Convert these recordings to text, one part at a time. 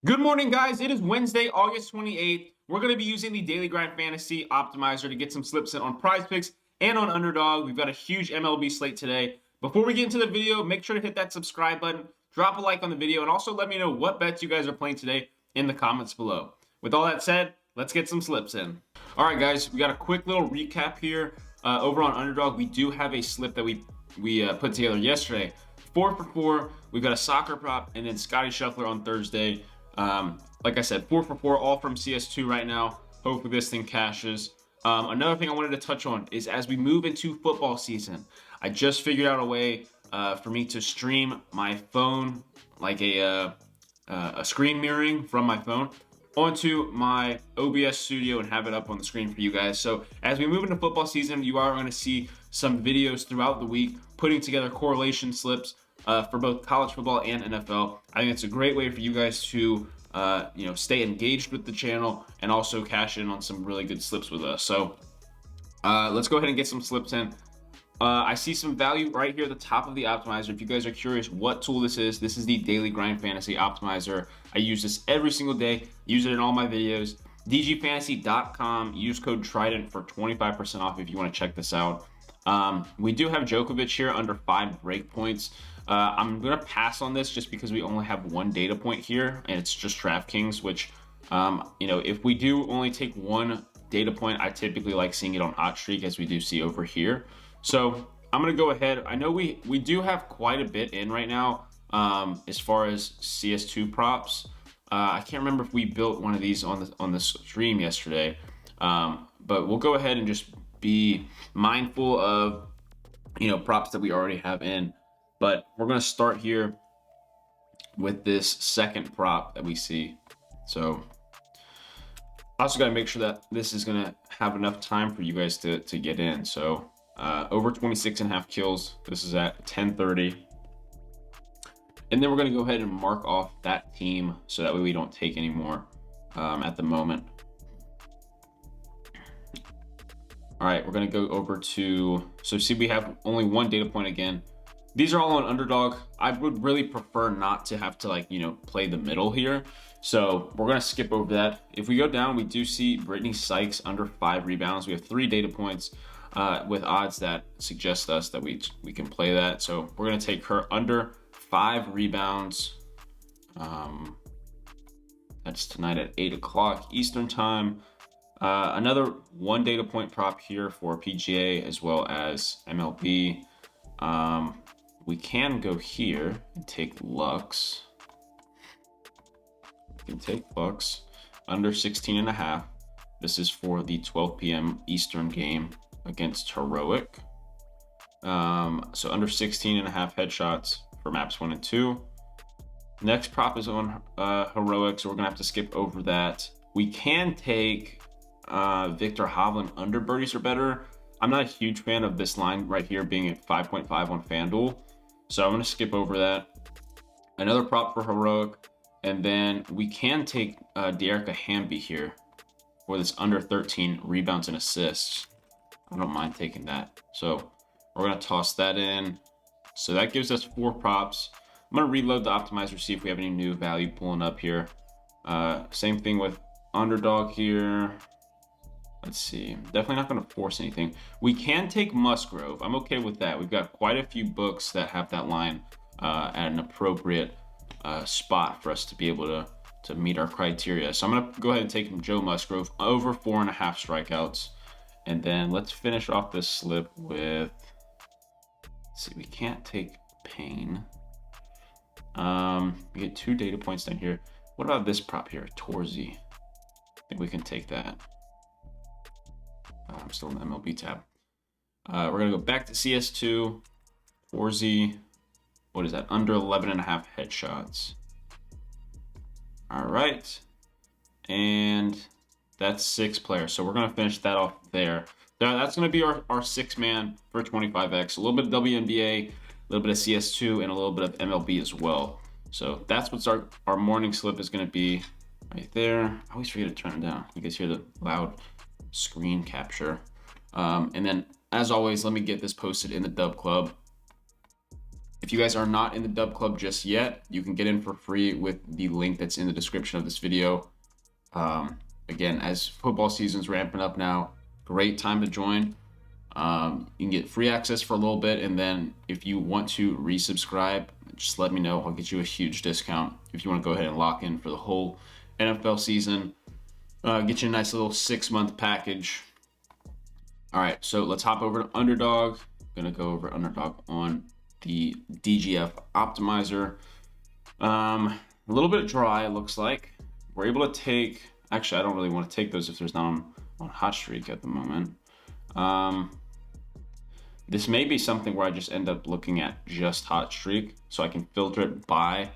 Good morning, guys. It is Wednesday, August 28th. We're going to be using the Daily Grind Fantasy Optimizer to get some slips in on PrizePicks and on Underdog. We've got a huge MLB slate today. Before we get into the video, make sure to hit that subscribe button, drop a like on the video, and also let me know what bets you guys are playing today in the comments below. With all that said, let's get some slips in. All right, guys, we got a quick little recap here. Over on Underdog, we do have a slip that we put together yesterday. 4 for 4. We've got a soccer prop and then Scotty Scheffler on Thursday. Like I said, 4 for 4, all from CS2 right now. Hopefully this thing cashes. Another thing I wanted to touch on is as we move into football season, I just figured out a way for me to stream my phone, like a screen mirroring from my phone, onto my OBS studio and have it up on the screen for you guys. So as we move into football season, you are going to see some videos throughout the week putting together correlation slips for both college football and NFL. I think it's a great way for you guys to stay engaged with the channel and also cash in on some really good slips with us. So let's go ahead and get some slips in. I see some value right here at the top of the optimizer. If you guys are curious what tool this is the Daily Grind Fantasy Optimizer. I use this every single day, use it in all my videos. DGFantasy.com, use code TRIDENT for 25% off if you want to check this out. We do have Djokovic here under 5 breakpoints. I'm going to pass on this just because we only have one data point here, and it's just DraftKings, which, if we do only take one data point, I typically like seeing it on Hot Streak, as we do see over here. So I'm going to go ahead. I know we do have quite a bit in right now as far as CS2 props. I can't remember if we built one of these on the stream yesterday, but we'll go ahead and just be mindful of props that we already have in. But we're going to start here with this second prop that we see. So also got to make sure that this is going to have enough time for you guys to get in. So over 26.5 kills. This is at 10:30. And then we're going to go ahead and mark off that team so that way we don't take any more at the moment. All right, we're going to go over to, so see we have only one data point again. These are all on Underdog. I would really prefer not to have to play the middle here. So we're going to skip over that. If we go down, we do see Brittany Sykes under 5 rebounds. We have 3 data points with odds that suggest us that we can play that. So we're going to take her under 5 rebounds. That's tonight at 8 o'clock Eastern time. Another 1 data point prop here for PGA as well as MLB. We can go here and take Lux. We can take Lux under 16.5. This is for the 12 p.m. Eastern game against Heroic. So under 16.5 headshots for maps 1 and 2. Next prop is on Heroic, so we're gonna have to skip over that. We can take Victor Hovland under birdies or better. I'm not a huge fan of this line right here being at 5.5 on FanDuel, so I'm going to skip over that. Another prop for Heroic, and then we can take Dearica Hamby here for this under 13 rebounds and assists. I don't mind taking that, so we're going to toss that in. So that gives us 4 props. I'm going to reload the optimizer, see if we have any new value pulling up here. Same thing with Underdog here. Let's see. Definitely not going to force anything. We can take Musgrove. I'm okay with that. We've got quite a few books that have that line at an appropriate spot for us to be able to meet our criteria. So I'm going to go ahead and take Joe Musgrove over 4.5 strikeouts. And then let's finish off this slip with, let's see, we can't take Payne. We get 2 data points down here. What about this prop here, Torzy? I think we can take that. I'm still in the MLB tab. We're going to go back to CS2. Torzy, what is that? Under 11.5 headshots. All right. And that's 6 players. So we're going to finish that off there. Now, that's going to be our 6-man for 25x. A little bit of WNBA, a little bit of CS2, and a little bit of MLB as well. So that's what's our morning slip is going to be right there. I always forget to turn it down. You guys hear the loud screen capture. And then as always, let me get this posted in the Dub Club. If you guys are not in the Dub Club just yet, you can get in for free with the link that's in the description of this video. Again, as football season's ramping up now, great time to join. You can get free access for a little bit, and then if you want to resubscribe, just let me know. I'll get you a huge discount if you want to go ahead and lock in for the whole NFL season. Get you a nice little 6-month package. All right, so let's hop over to Underdog. I'm gonna go over Underdog on the DGF optimizer. A little bit dry, it looks like. We're able to take, actually, I don't really want to take those if there's not on hot streak at the moment. This may be something where I just end up looking at just hot streak, so I can filter it by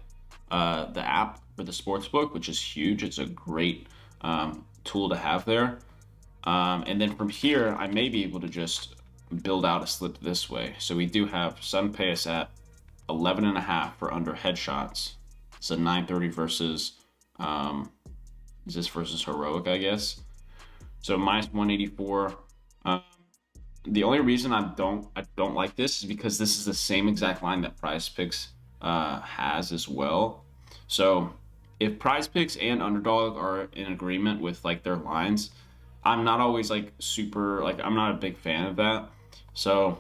the app for the sportsbook, which is huge. It's a great tool to have there. And then from here, I may be able to just build out a slip this way. So we do have Sun pay us at 11.5 for under headshots. It's a 930 versus, is this versus heroic, I guess? So minus 184. The only reason I don't like this is because this is the same exact line that PrizePicks has as well. So if PrizePicks and Underdog are in agreement with like their lines, I'm not always like super, like I'm not a big fan of that. So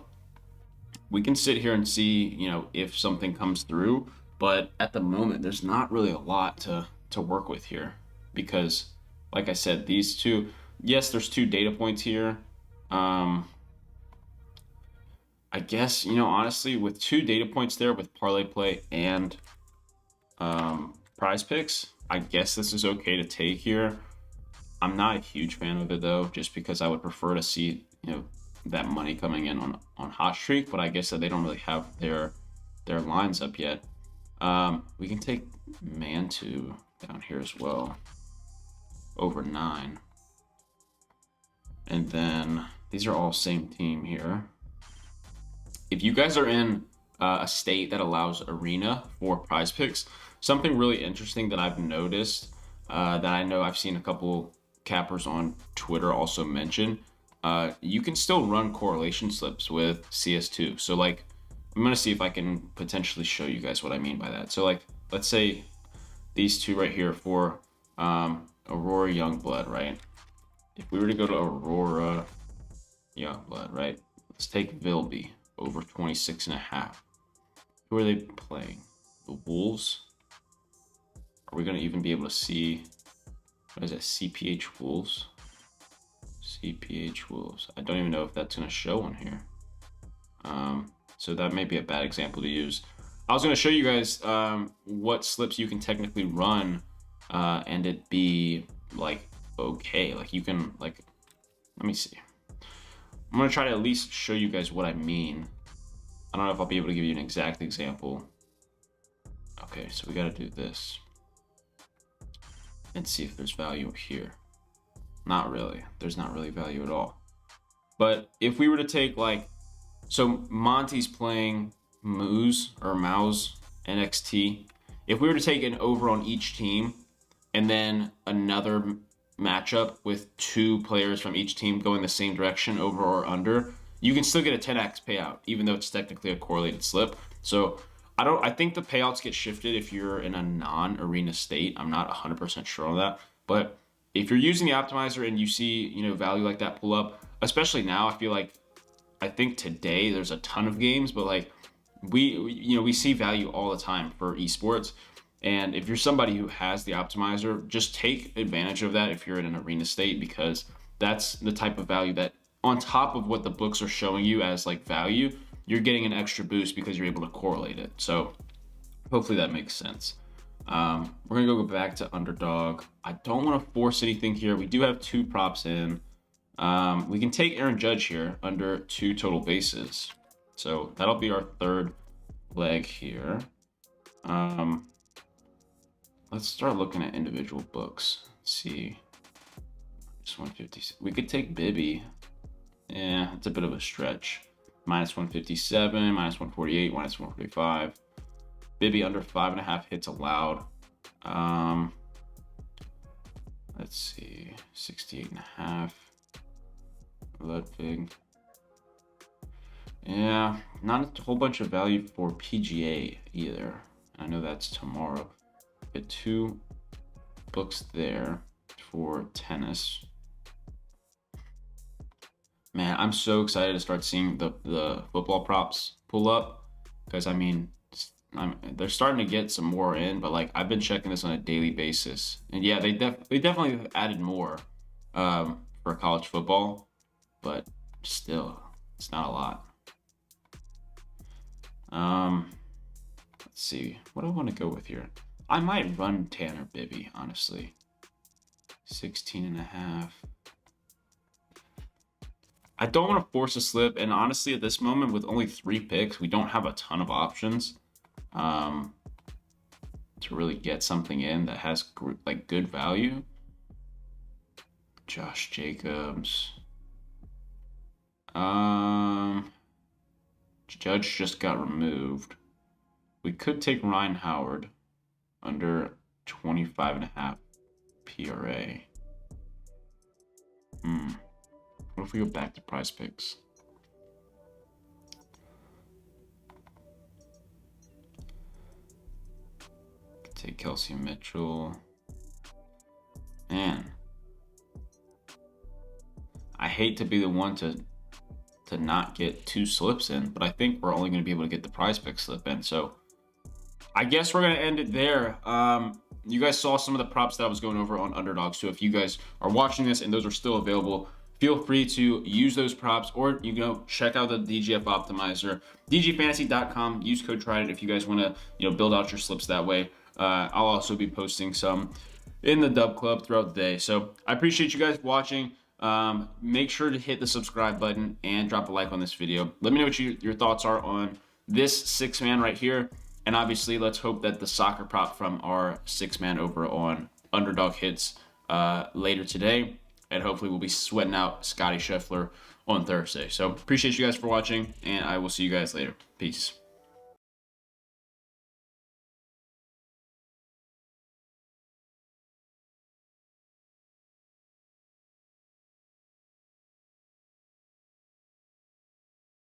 we can sit here and see, you know, if something comes through, but at the moment there's not really a lot to work with here, because like I said, these two, yes, there's 2 data points here. I guess, you know, honestly, with 2 data points there with parlay play and PrizePicks, I guess this is okay to take here. I'm not a huge fan of it though, just because I would prefer to see, you know, that money coming in on hot streak, but I guess that they don't really have their lines up yet. We can take Mantu down here as well, over 9. And then these are all same team here. If you guys are in a state that allows arena for PrizePicks, something really interesting that I've noticed, that I know I've seen a couple cappers on Twitter also mention, you can still run correlation slips with CS2. So like, I'm gonna see if I can potentially show you guys what I mean by that. So like, let's say these 2 right here for Aurora Youngblood, right? If we were to go to Aurora Youngblood, right? Let's take Vilby over 26.5. Who are they playing? The Wolves? Are we gonna even be able to see, what is that, CPH Wolves? CPH Wolves. I don't even know if that's gonna show on here. So that may be a bad example to use. I was gonna show you guys what slips you can technically run and it be like okay. Like you can, like, let me see. I'm gonna try to at least show you guys what I mean. I don't know if I'll be able to give you an exact example. Okay, so we gotta do this and see if there's value here. Not really. There's not really value at all. But if we were to take like, so Monty's playing Moose or Mouse NXT. If we were to take an over on each team and then another matchup with 2 players from each team going the same direction, over or under, you can still get a 10x payout, even though it's technically a correlated slip. So I think the payouts get shifted if you're in a non-arena state. I'm not 100% sure on that, but if you're using the optimizer and you see, you know, value like that pull up, especially now, I think today there's a ton of games, but like we see value all the time for esports. And if you're somebody who has the optimizer, just take advantage of that if you're in an arena state, because that's the type of value that, on top of what the books are showing you as like value, you're getting an extra boost because you're able to correlate it. So hopefully that makes sense. We're gonna go back to Underdog. I don't want to force anything here. We do have 2 props in. We can take Aaron Judge here under 2 total bases. So that'll be our 3rd leg here. Let's start looking at individual books. Let's see. Just 150. We could take Bibby. Yeah, it's a bit of a stretch. Minus 157, minus 148, minus 145. Bibby under 5.5 hits allowed. Let's see, 68.5. Ludwig. Yeah, not a whole bunch of value for PGA either. I know that's tomorrow. Get 2 books there for tennis. Man, I'm so excited to start seeing the football props pull up, because I mean, they're starting to get some more in, but like I've been checking this on a daily basis, and yeah, they definitely have added more for college football, but still, it's not a lot. Let's see, what do I want to go with here? I might run Tanner Bibby, honestly. 16.5. I don't want to force a slip, and honestly, at this moment, with only 3 picks, we don't have a ton of options to really get something in that has like good value. Josh Jacobs. Judge just got removed. We could take Ryan Howard under 25.5 PRA. What if we go back to PrizePicks? Take Kelsey Mitchell. Man, I hate to be the one to not get 2 slips in, but I think we're only going to be able to get the PrizePicks slip in. So I guess we're going to end it there. You guys saw some of the props that I was going over on Underdog. So if you guys are watching this and those are still available, feel free to use those props, or you can check out the DGF optimizer, DGFantasy.com. Use code TRIDENT if you guys want to build out your slips that way. I'll also be posting some in the Dub Club throughout the day. So I appreciate you guys watching. Make sure to hit the subscribe button and drop a like on this video. Let me know what your thoughts are on this 6-man right here. And obviously, let's hope that the soccer prop from our 6-man over on Underdog hits later today. And hopefully we'll be sweating out Scotty Scheffler on Thursday. So appreciate you guys for watching, and I will see you guys later. Peace.